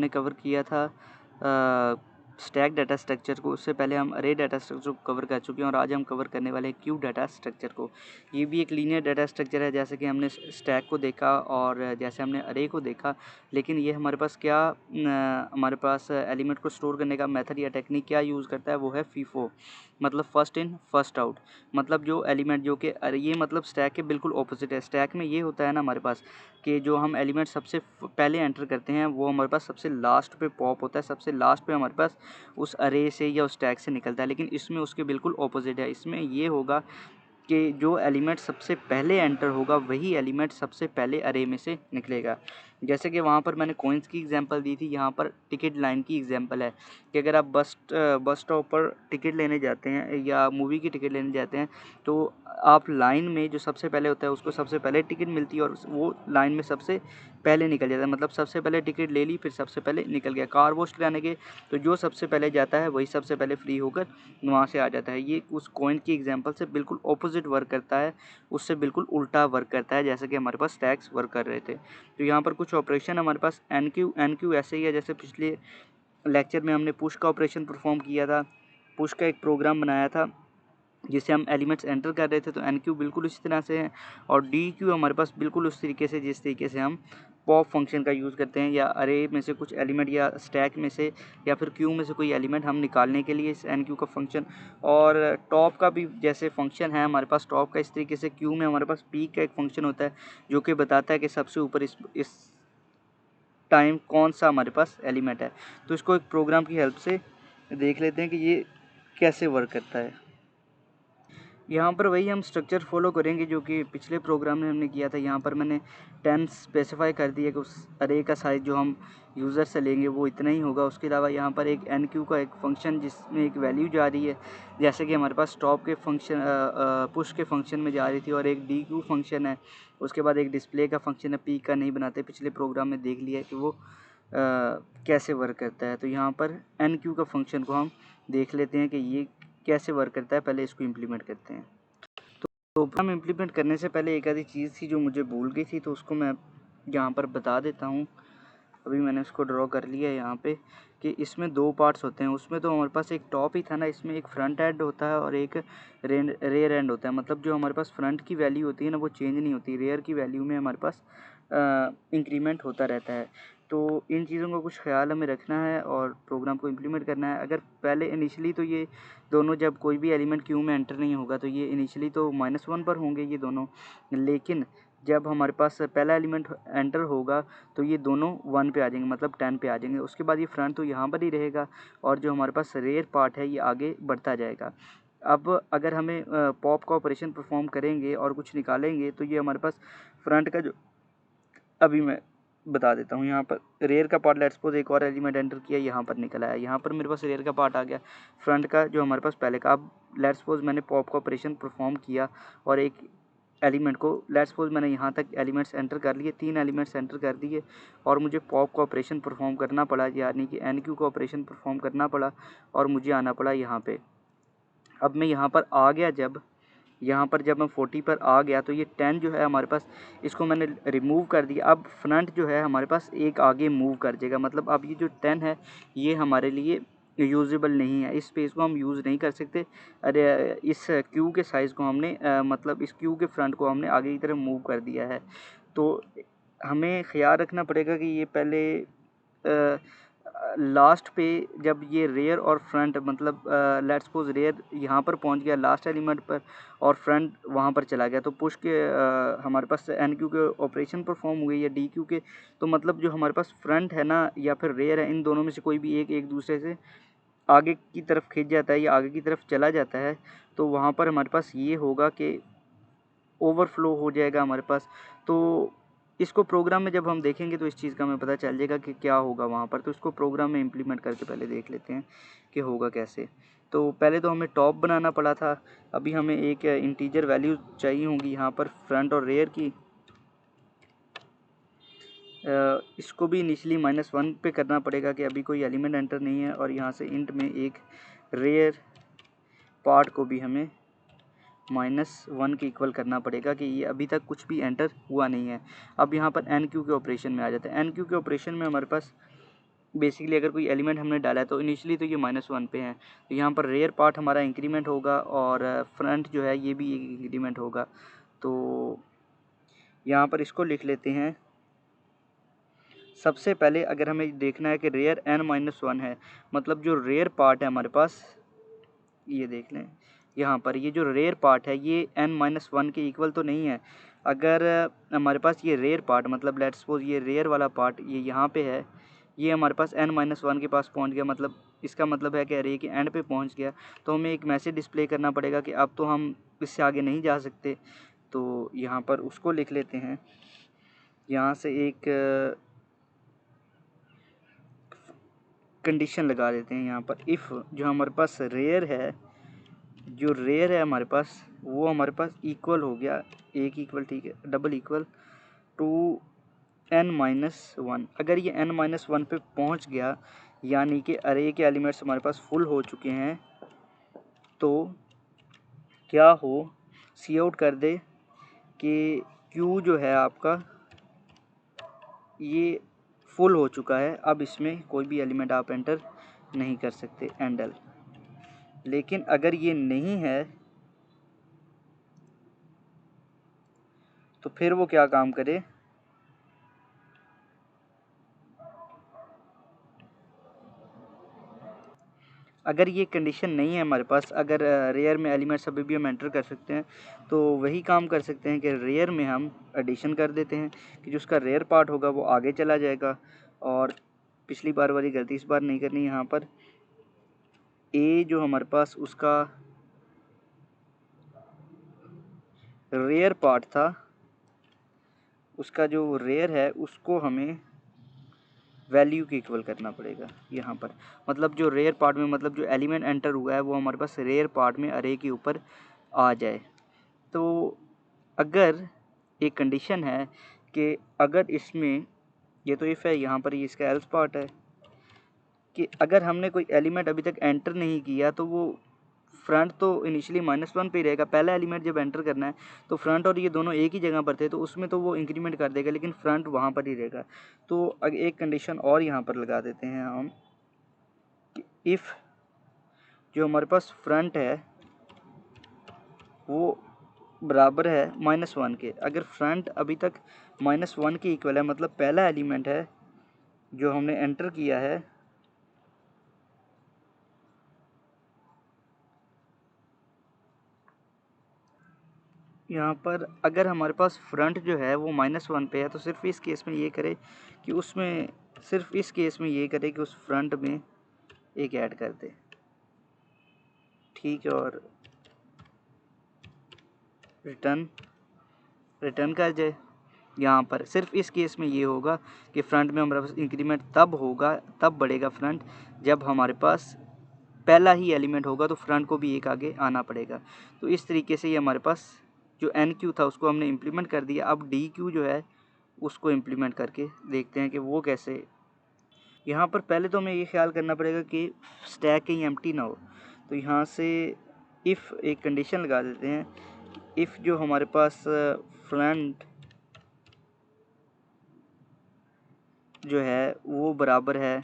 हमने कवर किया था स्टैक डाटा स्ट्रक्चर को, उससे पहले हम अरे डाटा स्ट्रक्चर को कवर कर चुके हैं और आज हम कवर करने वाले हैं क्यू डाटा स्ट्रक्चर को। ये भी एक लीनियर डाटा स्ट्रक्चर है, जैसे कि हमने स्टैक को देखा और जैसे हमने अरे को देखा। लेकिन ये हमारे पास क्या हमारे पास एलिमेंट को स्टोर करने का मेथड या टेक्निक क्या यूज़ करता है, वो है फीफो, मतलब फर्स्ट इन फर्स्ट आउट। मतलब जो एलिमेंट जो कि ये मतलब स्टैक के बिल्कुल ऑपोजिट है। स्टैक में ये होता है ना हमारे पास कि जो हम एलिमेंट सबसे पहले एंटर करते हैं वो हमारे पास सबसे लास्ट पे पॉप होता है, सबसे लास्ट पे हमारे पास उस अरे से या उस टैग से निकलता है। लेकिन इसमें उसके बिल्कुल ऑपोजिट है। इसमें ये होगा कि जो एलिमेंट सबसे पहले एंटर होगा वही एलिमेंट सबसे पहले अरे में से निकलेगा। जैसे कि वहाँ पर मैंने कॉइन्स की एग्जांपल दी थी, यहाँ पर टिकट लाइन की एग्जांपल है कि अगर आप बस स्टॉप पर टिकट लेने जाते हैं या मूवी की टिकट लेने जाते हैं तो आप लाइन में जो सबसे पहले होता है उसको सबसे पहले टिकट मिलती है और वो लाइन में सबसे पहले निकल जाता है। मतलब सबसे पहले टिकट ले ली फिर सबसे पहले निकल गया। कार वॉश कराने के तो जो सबसे पहले जाता है वही सबसे पहले फ्री होकर वहाँ से आ जाता है। ये उस कॉइन की एग्जांपल से बिल्कुल ऑपोजिट वर्क करता है, उससे बिल्कुल उल्टा वर्क करता है जैसे कि हमारे पास टैग्स वर्क कर रहे थे। तो यहाँ पर कुछ ऑपरेशन हमारे पास एन क्यू ऐसे ही है जैसे पिछले लेक्चर में हमने पुश का ऑपरेशन परफॉर्म किया था। पुश का एक प्रोग्राम बनाया था जिससे हम एलिमेंट्स एंटर कर रहे थे, तो एन क्यू बिल्कुल इसी तरह से है और डी क्यू हमारे पास बिल्कुल उस तरीके से जिस तरीके से हम पॉप फंक्शन का यूज़ करते हैं या अरे में से कुछ एलिमेंट या स्टैक में से या फिर क्यू में से कोई एलिमेंट हम निकालने के लिए इस एन क्यू का फंक्शन। और टॉप का भी जैसे फंक्शन है हमारे पास टॉप का, इस तरीके से क्यू में हमारे पास पीक का एक फंक्शन होता है जो कि बताता है कि सबसे ऊपर इस टाइम कौन सा हमारे पास एलिमेंट है। तो इसको एक प्रोग्राम की हेल्प से देख लेते हैं कि ये कैसे वर्क करता है। यहाँ पर वही हम स्ट्रक्चर फॉलो करेंगे जो कि पिछले प्रोग्राम में हमने किया था। यहाँ पर मैंने 10 स्पेसिफाई कर दिया कि उस अरे का साइज़ जो हम यूज़र से लेंगे वो इतना ही होगा। उसके अलावा यहाँ पर एक एन क्यू का एक फंक्शन जिसमें एक वैल्यू जा रही है, जैसे कि हमारे पास टॉप के फंक्शन पुश के फंक्शन में जा रही थी, और एक डी क्यू फंक्शन है। उसके बाद एक डिस्प्ले का फंक्शन है, पी का नहीं बनाते, पिछले प्रोग्राम में देख लिया कि वो कैसे वर्क करता है। तो यहाँ पर एन क्यू का फंक्शन को हम देख लेते हैं कि ये कैसे वर्क करता है, पहले इसको इम्प्लीमेंट करते हैं। तो प्रोग्राम इम्प्लीमेंट करने से पहले एक आधी चीज़ थी जो मुझे भूल गई थी, तो उसको मैं यहाँ पर बता देता हूँ। अभी मैंने उसको ड्रॉ कर लिया है यहाँ पे कि इसमें दो पार्ट्स होते हैं। उसमें तो हमारे पास एक टॉप ही था ना, इसमें एक फ्रंट एंड होता है और एक रेयर एंड होता है। मतलब जो हमारे पास फ्रंट की वैल्यू होती है ना वो चेंज नहीं होती, रेयर की वैल्यू में हमारे पास इंक्रीमेंट होता रहता है। तो इन चीज़ों का कुछ ख्याल हमें रखना है और प्रोग्राम को इम्प्लीमेंट करना है। अगर पहले इनिशियली तो ये दोनों जब कोई भी एलिमेंट क्यू में एंटर नहीं होगा तो ये इनिशियली तो -1 पर होंगे ये दोनों, लेकिन जब हमारे पास पहला एलिमेंट एंटर होगा तो ये दोनों 1 पे आ जाएंगे, मतलब 10 पे आ जाएंगे। उसके बाद ये फ्रंट तो यहाँ पर ही रहेगा और जो हमारे पास रेयर पार्ट है ये आगे बढ़ता जाएगा। अब अगर हमें पॉप का ऑपरेशन परफॉर्म करेंगे और कुछ निकालेंगे तो ये हमारे पास फ्रंट का जो अभी मैं बता देता हूँ। यहाँ पर रेयर का पार्ट लेट्स सपोज एक और एलिमेंट एंटर किया, यहाँ पर निकल आया, यहाँ पर मेरे पास रेयर का पार्ट आ गया। फ्रंट का जो हमारे पास पहले का, अब लेट्स सपोज मैंने पॉप का ऑपरेशन परफॉर्म किया और एक एलिमेंट को लेट्स सपोज मैंने यहाँ तक एलिमेंट्स एंटर कर लिए, 3 एलिमेंट्स एंटर कर दिए और मुझे पॉप का ऑपरेशन परफॉर्म करना पड़ा, यानी कि एन क्यू का ऑपरेशन परफॉर्म करना पड़ा और मुझे आना पड़ा यहाँ पे। अब मैं यहाँ पर आ गया, जब मैं 40 पर आ गया तो ये 10 जो है हमारे पास, इसको मैंने रिमूव कर दिया। अब फ्रंट जो है हमारे पास एक आगे मूव कर जाएगा, मतलब अब ये जो 10 है ये हमारे लिए यूजेबल नहीं है, इस स्पेस को हम यूज़ नहीं कर सकते। अरे इस क्यू के साइज़ को हमने मतलब इस क्यू के फ्रंट को हमने आगे की तरफ मूव कर दिया है। तो हमें ख्याल रखना पड़ेगा कि ये पहले लास्ट पे जब ये रेयर और फ्रंट, मतलब लेट्स सपोज रेयर यहाँ पर पहुँच गया लास्ट एलिमेंट पर और फ्रंट वहाँ पर चला गया, तो पुश के हमारे पास एन क्यू के ऑपरेशन परफॉर्म हुए या डी क्यू के, तो मतलब जो हमारे पास फ्रंट है ना या फिर रेयर है, इन दोनों में से कोई भी एक दूसरे से आगे की तरफ खिंच जाता है या आगे की तरफ चला जाता है, तो वहाँ पर हमारे पास ये होगा कि ओवरफ्लो हो जाएगा हमारे पास। तो इसको प्रोग्राम में जब हम देखेंगे तो इस चीज़ का हमें पता चल जाएगा कि क्या होगा वहाँ पर। तो इसको प्रोग्राम में इम्प्लीमेंट करके पहले देख लेते हैं कि होगा कैसे। तो पहले तो हमें टॉप बनाना पड़ा था, अभी हमें एक इंटीजर वैल्यू चाहिए होंगी यहाँ पर फ्रंट और रेयर की। इसको भी इनिशियली -1 पे करना पड़ेगा कि अभी कोई एलिमेंट एंटर नहीं है, और यहाँ से इंट में एक रेयर पार्ट को भी हमें -1 के इक्वल करना पड़ेगा कि ये अभी तक कुछ भी एंटर हुआ नहीं है। अब यहाँ पर एन क्यू के ऑपरेशन में आ जाता है। एन क्यू के ऑपरेशन में हमारे पास बेसिकली अगर कोई एलिमेंट हमने डाला है तो इनिशियली तो ये -1 पे है, तो यहाँ पर रेयर पार्ट हमारा इंक्रीमेंट होगा और फ्रंट जो है ये भी एक इंक्रीमेंट होगा। तो यहाँ पर इसको लिख लेते हैं। सबसे पहले अगर हमें देखना है कि रेयर n-1 है, मतलब जो रेयर पार्ट है हमारे पास, ये देख लें यहाँ पर, ये जो रेयर पार्ट है ये n-1 के इक्वल तो नहीं है। अगर हमारे पास ये रेयर पार्ट, मतलब लेट्स सपोज ये रेयर वाला पार्ट ये यहाँ पे है, ये हमारे पास n-1 के पास पहुँच गया, मतलब इसका मतलब है कि अरे कि एंड पे पहुँच गया, तो हमें एक मैसेज डिस्प्ले करना पड़ेगा कि अब तो हम इससे आगे नहीं जा सकते। तो यहाँ पर उसको लिख लेते हैं, यहाँ से एक कंडीशन लगा देते हैं यहाँ पर। इफ़ जो हमारे पास रेयर है, जो रेयर है हमारे पास, वो हमारे पास इक्वल हो गया, एक इक्वल ठीक है, डबल इक्वल टू n-1। अगर ये n-1 पे पहुंच गया, यानी कि अरे के एलिमेंट्स हमारे पास फुल हो चुके हैं, तो क्या हो, सी आउट कर दे कि Q जो है आपका ये फुल हो चुका है, अब इसमें कोई भी एलिमेंट आप एंटर नहीं कर सकते, एंडल। लेकिन अगर ये नहीं है तो फिर वो क्या काम करे, अगर ये कंडीशन नहीं है हमारे पास, अगर रेयर में एलिमेंट्स अभी भी हम एंटर कर सकते हैं, तो वही काम कर सकते हैं कि रेयर में हम एडिशन कर देते हैं कि जो उसका रेयर पार्ट होगा वो आगे चला जाएगा। और पिछली बार वाली गलती इस बार नहीं करनी। यहाँ पर ए जो हमारे पास उसका रेयर पार्ट था, उसका जो रेयर है उसको हमें वैल्यू के इक्वल करना पड़ेगा यहाँ पर। मतलब जो रेयर पार्ट में, मतलब जो एलिमेंट एंटर हुआ है वो हमारे पास रेयर पार्ट में अरे के ऊपर आ जाए। तो अगर एक कंडीशन है कि अगर इसमें, ये तो इफ़ है, यहाँ पर ये इसका एल्स पार्ट है कि अगर हमने कोई एलिमेंट अभी तक एंटर नहीं किया तो वो फ्रंट तो इनिशियली -1 पे ही रहेगा। पहला एलिमेंट जब एंटर करना है तो फ्रंट और ये दोनों एक ही जगह पर थे, तो उसमें तो वो इंक्रीमेंट कर देगा, लेकिन फ्रंट वहाँ पर ही रहेगा। तो एक कंडीशन और यहाँ पर लगा देते हैं हम कि इफ़ जो हमारे पास फ्रंट है वो बराबर है -1 के, अगर फ्रंट अभी तक -1 के इक्वल है, मतलब पहला एलिमेंट है जो हमने एंटर किया है, यहाँ पर अगर हमारे पास फ्रंट जो है वो -1 पे है, तो सिर्फ इस केस में ये करे कि उसमें, सिर्फ इस केस में ये करे कि उस फ्रंट में एक ऐड कर दे, ठीक है, और रिटर्न कर जाए। यहाँ पर सिर्फ इस केस में ये होगा कि फ्रंट में हमारे पास इंक्रीमेंट तब होगा, तब बढ़ेगा फ्रंट, जब हमारे पास पहला ही एलिमेंट होगा, तो फ्रंट को भी एक आगे आना पड़ेगा। तो इस तरीके से ये हमारे पास जो NQ था उसको हमने इम्प्लीमेंट कर दिया। अब DQ जो है उसको इम्प्लीमेंट करके देखते हैं कि वो कैसे। यहाँ पर पहले तो हमें ये ख्याल करना पड़ेगा कि स्टैक कहीं एम्प्टी ना हो, तो यहाँ से इफ़ एक कंडीशन लगा देते हैं, इफ़ जो हमारे पास फ्रंट जो है वो बराबर है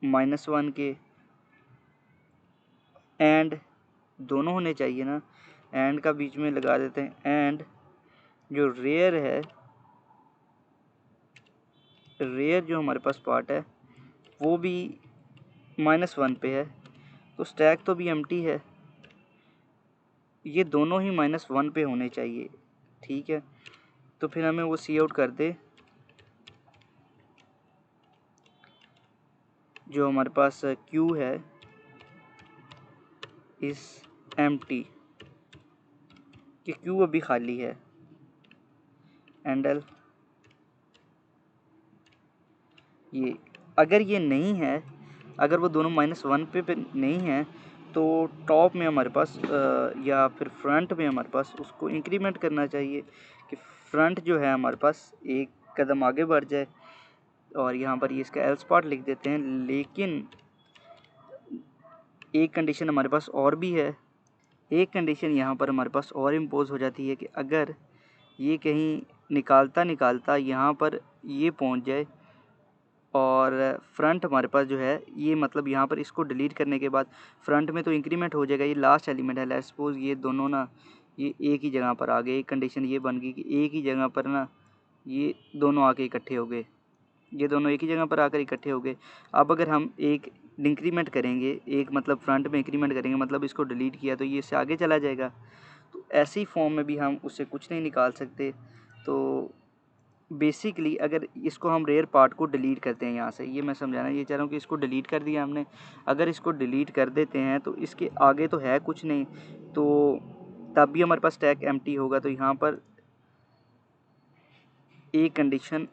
-1 के, एंड दोनों होने चाहिए ना, एंड का बीच में लगा देते हैं, एंड जो रेयर है, रेयर जो हमारे पास पार्ट है वो भी -1 पे है, तो स्टैक तो भी एम्प्टी है, ये दोनों ही -1 पे होने चाहिए, ठीक है। तो फिर हमें वो सी आउट कर दे, जो हमारे पास Q है इस एम्प्टी, कि Q अभी खाली है, एंडल। ये अगर ये नहीं है, अगर वो दोनों -1 पे नहीं है, तो टॉप में हमारे पास या फिर फ्रंट में हमारे पास उसको इंक्रीमेंट करना चाहिए कि फ्रंट जो है हमारे पास एक कदम आगे बढ़ जाए। और यहाँ पर ये इसका एल्स पार्ट लिख देते हैं। लेकिन एक कंडीशन हमारे पास और भी है, एक कंडीशन यहाँ पर हमारे पास और इम्पोज हो जाती है कि अगर ये कहीं निकालता निकालता यहाँ पर ये पहुँच जाए और फ्रंट हमारे पास जो है ये मतलब यहाँ पर इसको डिलीट करने के बाद फ्रंट में तो इंक्रीमेंट हो जाएगा। ये लास्ट एलिमेंट है, लेट्स सपोज ये दोनों ना ये एक ही जगह पर आ गए। एक कंडीशन ये बन गई कि एक ही जगह पर ना ये दोनों आके इकट्ठे हो गए, ये दोनों एक ही जगह पर आकर इकट्ठे हो गए। अब अगर हम एक इंक्रीमेंट करेंगे, एक मतलब फ्रंट में इंक्रीमेंट करेंगे, मतलब इसको डिलीट किया तो ये इससे आगे चला जाएगा। तो ऐसी फॉर्म में भी हम उससे कुछ नहीं निकाल सकते। तो बेसिकली अगर इसको हम रेयर पार्ट को डिलीट करते हैं यहाँ से, ये मैं समझाना ये चाह रहा हूँ कि इसको डिलीट कर दिया हमने। अगर इसको डिलीट कर देते हैं तो इसके आगे तो है कुछ नहीं, तो तब भी हमारे पास स्टैक एम्प्टी होगा। तो यहाँ पर एक कंडीशन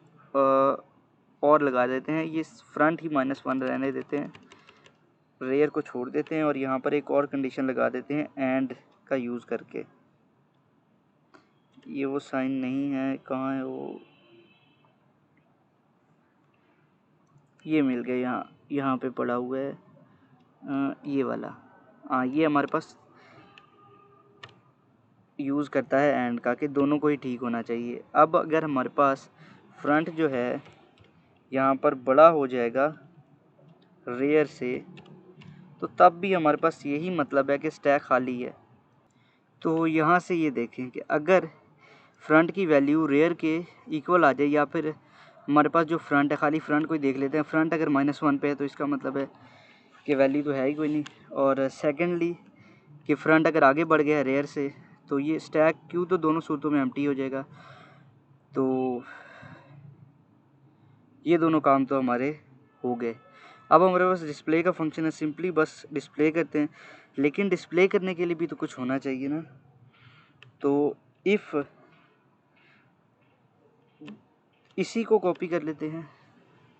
और लगा देते हैं, ये फ्रंट ही -1 रहने देते हैं, रेयर को छोड़ देते हैं और यहाँ पर एक और कंडीशन लगा देते हैं एंड का यूज़ करके। ये वो साइन नहीं है, कहाँ है वो, ये मिल गया, यहाँ पे पड़ा हुआ है ये वाला। हाँ, ये हमारे पास यूज़ करता है एंड का, कि दोनों को ही ठीक होना चाहिए। अब अगर हमारे पास फ्रंट जो है यहाँ पर बड़ा हो जाएगा रेयर से, तो तब भी हमारे पास यही मतलब है कि स्टैक खाली है। तो यहाँ से ये देखें कि अगर फ्रंट की वैल्यू रेयर के इक्वल आ जाए, या फिर हमारे पास जो फ्रंट है, खाली फ्रंट को ही देख लेते हैं, फ्रंट अगर -1 पे है तो इसका मतलब है कि वैल्यू तो है ही कोई नहीं। और सेकेंडली कि फ्रंट अगर आगे बढ़ गया है रेयर से, तो ये स्टैक क्यू तो दोनों सूरतों में एम्प्टी हो जाएगा। तो ये दोनों काम तो हमारे हो गए। अब हमारे पास डिस्प्ले का फंक्शन है, सिंपली बस डिस्प्ले करते हैं, लेकिन डिस्प्ले करने के लिए भी तो कुछ होना चाहिए ना। तो इफ़ इसी को कॉपी कर लेते हैं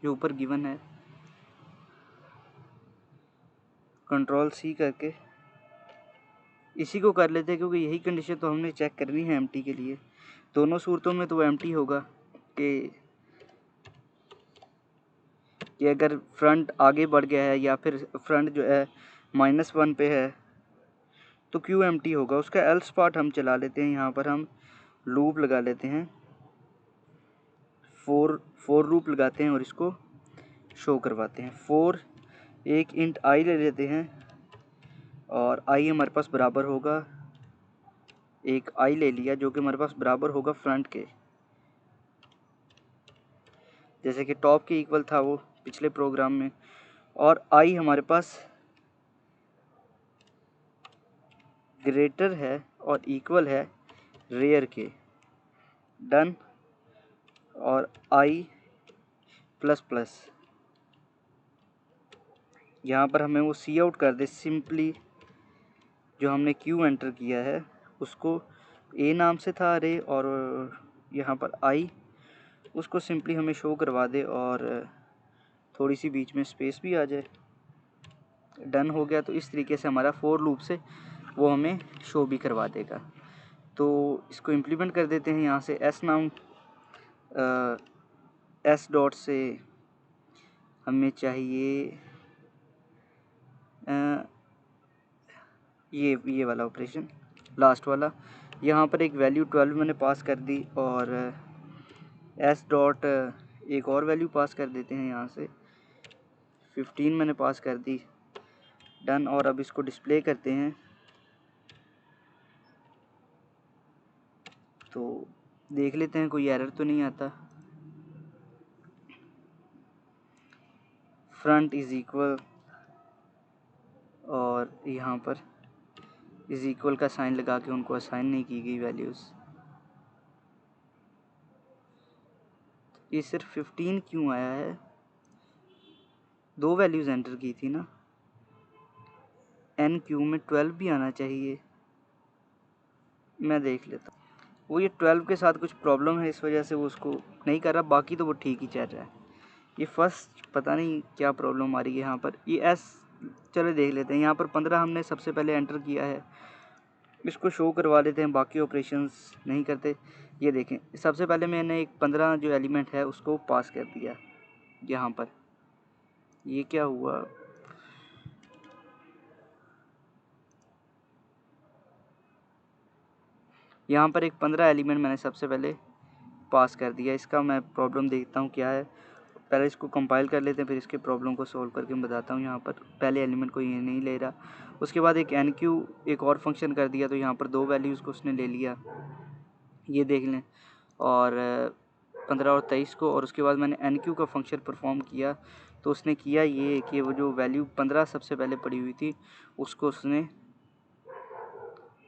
जो ऊपर गिवन है, Ctrl+C करके इसी को कर लेते हैं, क्योंकि यही कंडीशन तो हमने चेक करनी है एम्प्टी के लिए। दोनों सूरतों में तो एम्प्टी होगा कि अगर फ्रंट आगे बढ़ गया है या फिर फ्रंट जो है -1 पे है तो क्यू एम्प्टी होगा। उसका एल्स पार्ट हम चला लेते हैं, यहाँ पर हम लूप लगा लेते हैं, फोर लूप लगाते हैं और इसको शो करवाते हैं। एक इंट आई ले लेते हैं और आई हमारे पास बराबर होगा, एक आई ले लिया जो कि हमारे पास बराबर होगा फ्रंट के, जैसे कि टॉप के इक्वल था वो पिछले प्रोग्राम में। और आई हमारे पास ग्रेटर है और इक्वल है रेयर के, डन। और आई ++ यहाँ पर हमें वो सी आउट कर दे, सिंपली जो हमने क्यू एंटर किया है उसको ए नाम से था अरे, और यहाँ पर आई उसको सिंपली हमें शो करवा दे और थोड़ी सी बीच में स्पेस भी आ जाए। डन हो गया। तो इस तरीके से हमारा फोर लूप से वो हमें शो भी करवा देगा। तो इसको इम्प्लीमेंट कर देते हैं। यहाँ से एस डॉट से हमें चाहिए ये वाला ऑपरेशन, लास्ट वाला। यहाँ पर एक वैल्यू 12 मैंने पास कर दी और एस डॉट एक और वैल्यू पास कर देते हैं, यहाँ से 15 मैंने पास कर दी, डन। और अब इसको डिस्प्ले करते हैं तो देख लेते हैं कोई एरर तो नहीं आता। फ्रंट इज़ इक्वल और यहाँ पर इज़ इक्वल का साइन लगा के उनको असाइन नहीं की गई वैल्यूज़। ये सिर्फ 15 क्यों आया है, दो वैल्यूज़ एंटर की थी ना, एन क्यू में 12 भी आना चाहिए। मैं देख लेता हूँ, वो ये 12 के साथ कुछ प्रॉब्लम है इस वजह से वो उसको नहीं कर रहा, बाकी तो वो ठीक ही चल रहा है। ये फर्स्ट पता नहीं क्या प्रॉब्लम आ रही है यहाँ पर। ये एस, चलो देख लेते हैं। यहाँ पर 15 हमने सबसे पहले एंटर किया है, इसको शो करवा देते हैं, बाकी ऑपरेशंस नहीं करते। ये देखें, सबसे पहले मैंने एक 15 जो एलिमेंट है उसको पास कर दिया यहाँ पर। ये क्या हुआ, यहाँ पर एक 15 एलिमेंट मैंने सबसे पहले पास कर दिया। इसका मैं प्रॉब्लम देखता हूँ क्या है। पहले इसको कंपाइल कर लेते हैं, फिर इसके प्रॉब्लम को सॉल्व करके मैं बताता हूँ। यहाँ पर पहले एलिमेंट को ये नहीं ले रहा, उसके बाद एक NQ एक और फंक्शन कर दिया, तो यहाँ पर 2 वैल्यूज़ को उसने ले लिया, ये देख लें, और 15 और 23 को। और उसके बाद मैंने NQ का फंक्शन परफॉर्म किया, तो उसने किया ये कि वो जो वैल्यू 15 सबसे पहले पड़ी हुई थी उसको उसने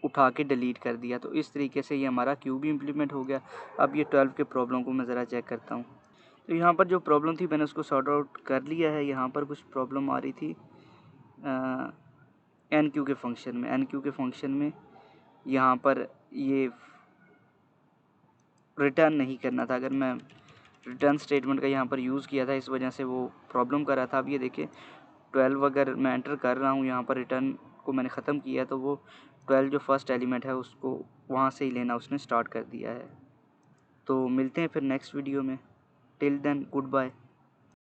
उठा के डिलीट कर दिया। तो इस तरीके से ये हमारा क्यू भी इम्प्लीमेंट हो गया। अब ये 12 के प्रॉब्लम को मैं ज़रा चेक करता हूँ। तो यहाँ पर जो प्रॉब्लम थी मैंने उसको सॉर्ट आउट कर लिया है। यहाँ पर कुछ प्रॉब्लम आ रही थी NQ के फंक्शन में यहाँ पर ये रिटर्न नहीं करना था। अगर मैं रिटर्न स्टेटमेंट का यहाँ पर यूज़ किया था, इस वजह से वो प्रॉब्लम कर रहा था। अब ये देखिए 12 अगर मैं एंटर कर रहा हूँ, यहाँ पर रिटर्न को मैंने ख़त्म किया, तो वो 12 जो फर्स्ट एलिमेंट है उसको वहाँ से ही लेना उसने स्टार्ट कर दिया है। तो मिलते हैं फिर नेक्स्ट वीडियो में। Till then good bye.